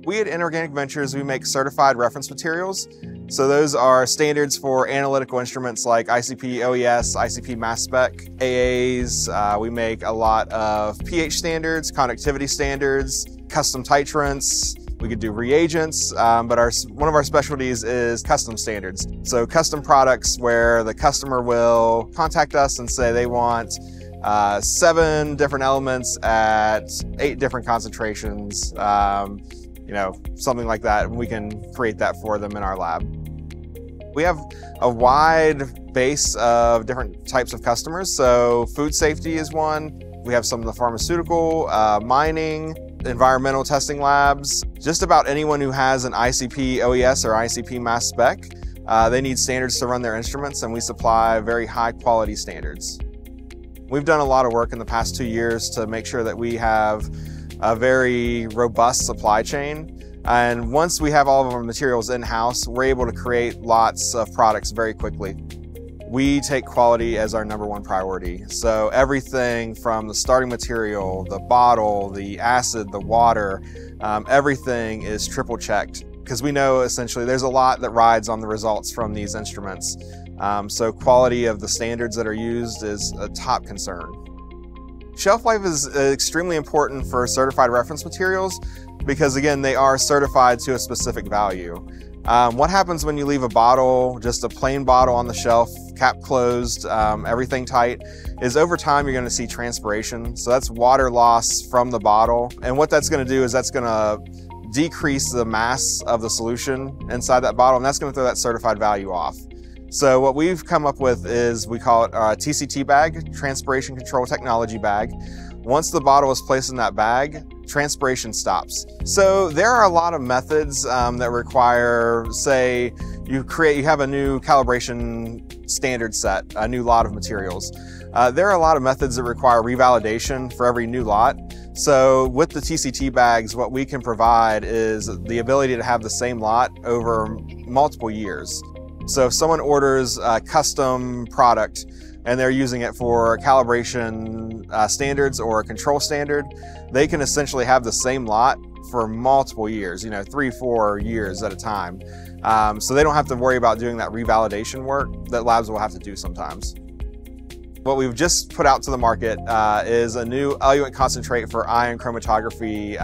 We at Inorganic Ventures, we make certified reference materials. So those are standards for analytical instruments like ICP OES, ICP mass spec, AAs. We make a lot of pH standards, conductivity standards, custom titrants. We could do reagents, but one of our specialties is custom standards. So custom products where the customer will contact us and say they want 7 different elements at 8 different concentrations, something like that, and we can create that for them in our lab. We have a wide base of different types of customers. So food safety is one. We have some of the pharmaceutical, mining, environmental testing labs. Just about anyone who has an ICP OES or ICP mass spec, they need standards to run their instruments, and we supply very high quality standards. We've done a lot of work in the past 2 years to make sure that we have a very robust supply chain. And once we have all of our materials in-house, we're able to create lots of products very quickly. We take quality as our #1 priority. So everything from the starting material, the bottle, the acid, the water, everything is triple checked, because we know essentially there's a lot that rides on the results from these instruments. So quality of the standards that are used is a top concern. Shelf life is extremely important for certified reference materials because, again, they are certified to a specific value. What happens when you leave a bottle, just a plain bottle on the shelf, cap closed, everything tight, is over time you're going to see transpiration. So that's water loss from the bottle. And what that's going to do is that's going to decrease the mass of the solution inside that bottle, and that's going to throw that certified value off. So what we've come up with is, we call it a TCT bag, Transpiration Control Technology bag. Once the bottle is placed in that bag, transpiration stops. So there are a lot of methods that require, say, you have a new calibration standard set, a new lot of materials. There are a lot of methods that require revalidation for every new lot. So with the TCT bags, what we can provide is the ability to have the same lot over multiple years. So if someone orders a custom product and they're using it for calibration standards or a control standard, they can essentially have the same lot for multiple years, 3-4 years at a time. So they don't have to worry about doing that revalidation work that labs will have to do sometimes. What we've just put out to the market is a new eluent concentrate for ion chromatography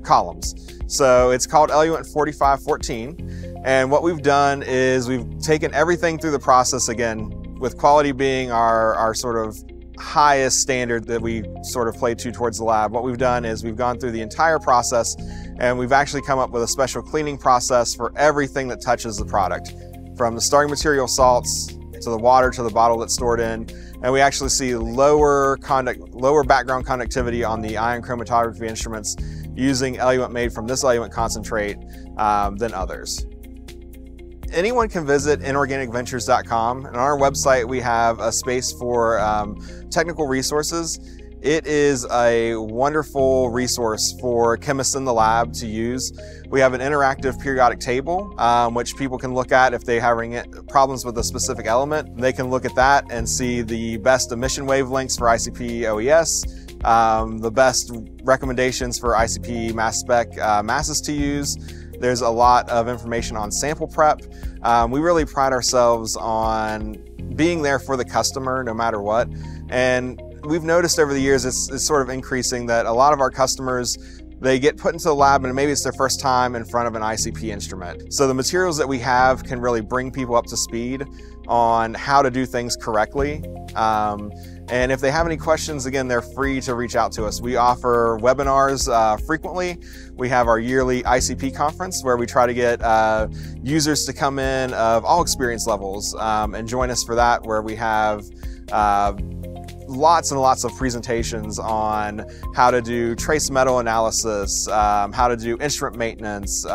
columns. So it's called eluent 4514. And what we've done is we've taken everything through the process, again, with quality being our sort of highest standard that we sort of play towards the lab. What we've done is we've gone through the entire process, and we've actually come up with a special cleaning process for everything that touches the product, from the starting material salts to the water to the bottle that's stored in. And we actually see lower background conductivity on the ion chromatography instruments using eluent made from this eluent concentrate than others. Anyone can visit inorganicventures.com, and on our website we have a space for technical resources. It is a wonderful resource for chemists in the lab to use. We have an interactive periodic table, which people can look at if they're having problems with a specific element. They can look at that and see the best emission wavelengths for ICP OES, the best recommendations for ICP mass spec masses to use. There's a lot of information on sample prep. We really pride ourselves on being there for the customer no matter what. And we've noticed over the years it's sort of increasing that a lot of our customers, they get put into the lab and maybe it's their first time in front of an ICP instrument. So the materials that we have can really bring people up to speed on how to do things correctly. And if they have any questions, again, they're free to reach out to us. We offer webinars frequently. We have our yearly ICP conference where we try to get users to come in of all experience levels and join us for that, where we have lots and lots of presentations on how to do trace metal analysis, how to do instrument maintenance,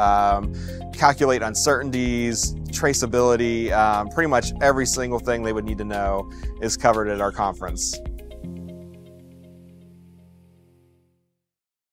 calculate uncertainties, traceability. Pretty much every single thing they would need to know is covered at our conference.